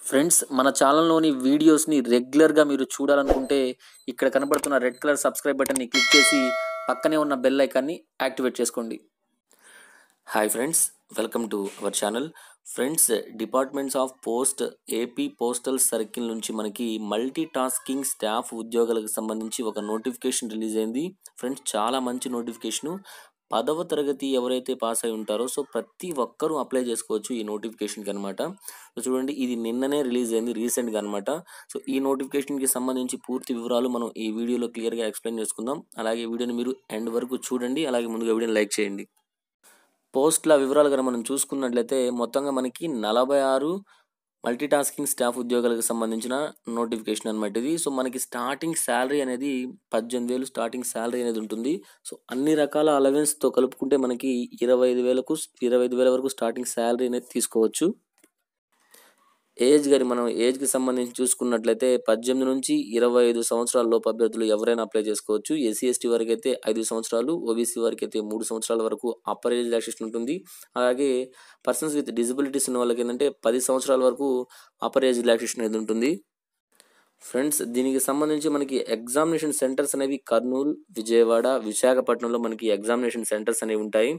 Friends మన ఛానల్‌లోని వీడియోస్‌ని రెగ్యులర్‌గా మీరు చూడాలనుకుంటే ఇక్కడ కనపడుతున్న రెడ్ కలర్ సబ్స్క్రైబ్ బటన్‌ని క్లిక్ చేసి పక్కనే ఉన్న బెల్ ఐకాన్‌ని యాక్టివేట్ చేసుకోండి. Hi friends, welcome to our channel. Friends, departments of post AP postal circle నుంచి మనకి మల్టీ టాస్కింగ్ స్టాఫ్ ఉద్యోగాలకు సంబంధించి ఒక నోటిఫికేషన్ రిలీజ్ అయింది. ఫ్రెండ్స్, చాలా మంచి నోటిఫికేషను. 10వ తరగతి ఎవరైతే పాస్ అయి ఉంటారో ప్రతి ఒక్కరూ అప్లై చేసుకోవచ్చు ఈ నోటిఫికేషన్కి అనమాట. చూడండి, ఇది నిన్ననే రిలీజ్ అయింది రీసెంట్గా అనమాట. ఈ నోటిఫికేషన్కి సంబంధించి పూర్తి వివరాలు మనం ఈ వీడియోలో క్లియర్గా ఎక్స్ప్లెయిన్ చేసుకుందాం. అలాగే వీడియోని మీరు ఎండ్ వరకు చూడండి. అలాగే ముందుగా వీడియోని లైక్ చేయండి. పోస్టుల వివరాలు కనుక మనం చూసుకున్నట్లయితే మొత్తంగా మనకి 46 మల్టీ టాస్కింగ్ స్టాఫ్ ఉద్యోగాలకు సంబంధించిన నోటిఫికేషన్ అనమాట ఇది. మనకి స్టార్టింగ్ శాలరీ అనేది 18,000 స్టార్టింగ్ శాలరీ అనేది ఉంటుంది. అన్ని రకాల అలవెన్స్తో కలుపుకుంటే మనకి 25,000 వరకు స్టార్టింగ్ శాలరీ అనేది తీసుకోవచ్చు. మనం ఏజ్కి సంబంధించి చూసుకున్నట్లయితే 18 నుంచి 25 సంవత్సరాల లోపు అభ్యర్థులు ఎవరైనా అప్లై చేసుకోవచ్చు. ఎస్సీ ఎస్టీ వారికి అయితే 5 సంవత్సరాలు, ఓబీసీ వారికి అయితే 3 సంవత్సరాల వరకు అప్పర్ ఏజ్ రిలాక్సేషన్ ఉంటుంది. అలాగే పర్సన్స్ విత్ డిజబిలిటీస్ ఉన్న వాళ్ళకి ఏంటంటే 10 సంవత్సరాల వరకు అప్పర్ ఏజ్ రిలాక్సేషన్ అనేది ఉంటుంది. ఫ్రెండ్స్, దీనికి సంబంధించి మనకి ఎగ్జామినేషన్ సెంటర్స్ అనేవి కర్నూలు, విజయవాడ, విశాఖపట్నంలో మనకి ఎగ్జామినేషన్ సెంటర్స్ అనేవి ఉంటాయి.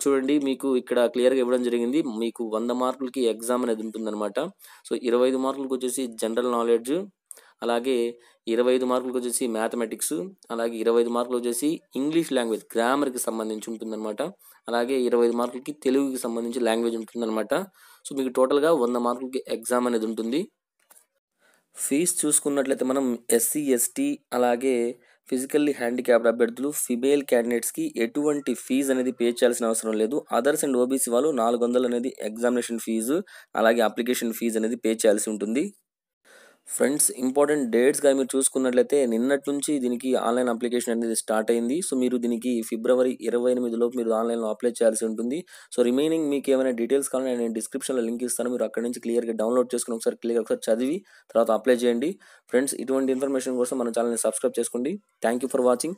చూడండి, మీకు ఇక్కడ క్లియర్గా ఇవ్వడం జరిగింది. మీకు 100 మార్కులకి ఎగ్జామ్ అనేది ఉంటుందన్నమాట. 25 మార్కులకు వచ్చేసి జనరల్ నాలెడ్జ్, అలాగే 25 మార్కులకు వచ్చేసి మ్యాథమెటిక్స్, అలాగే 25 మార్కులు వచ్చేసి ఇంగ్లీష్ లాంగ్వేజ్ గ్రామర్కి సంబంధించి ఉంటుందన్నమాట. అలాగే 25 మార్కులకి తెలుగుకి సంబంధించి లాంగ్వేజ్ ఉంటుందన్నమాట. మీకు టోటల్గా 100 మార్కులకి ఎగ్జామ్ అనేది ఉంటుంది. ఫీజు చూసుకున్నట్లయితే మనం ఎస్సీ ఎస్టీ అలాగే ఫిజికల్లీ హ్యాండిక్యాప్డ్ అభ్యర్థులు ఫిమేల్ క్యాండిడేట్స్కి ఎటువంటి ఫీజు అనేది పే చేయాల్సిన అవసరం లేదు. అదర్స్ అండ్ ఓబీసీ వాళ్ళు 400 అనేది ఎగ్జామినేషన్ ఫీజు అలాగే అప్లికేషన్ ఫీజు అనేది పే చేయాల్సి ఉంటుంది. ఫ్రెండ్స్, ఇంపార్టెంట్ డేట్స్ కానీ మీరు చూసుకున్నట్లయితే నిన్నటి నుంచి దీనికి ఆన్లైన్ అప్లికేషన్ అనేది స్టార్ట్ అయింది. మీరు దీనికి ఫిబ్రవరి 28 లోపు మీరు ఆన్లైన్లో అప్లై చేయాల్సి ఉంటుంది. రిమైనింగ్ మీకు ఏమైనా డీటెయిల్స్ కావాలంటే నేను డిస్క్రిప్షన్లో లింక్ ఇస్తాను. మీరు అక్కడ నుంచి క్లియర్గా డౌన్లోడ్ చేసుకుని ఒకసారి చదివి తర్వాత అప్లై చేయండి. ఫ్రెండ్స్, ఇటువంటి ఇన్ఫర్మేషన్ కోసం మన ఛానల్ని సబ్స్క్రైబ్ చేసుకోండి. Thank you for watching.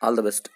All the best.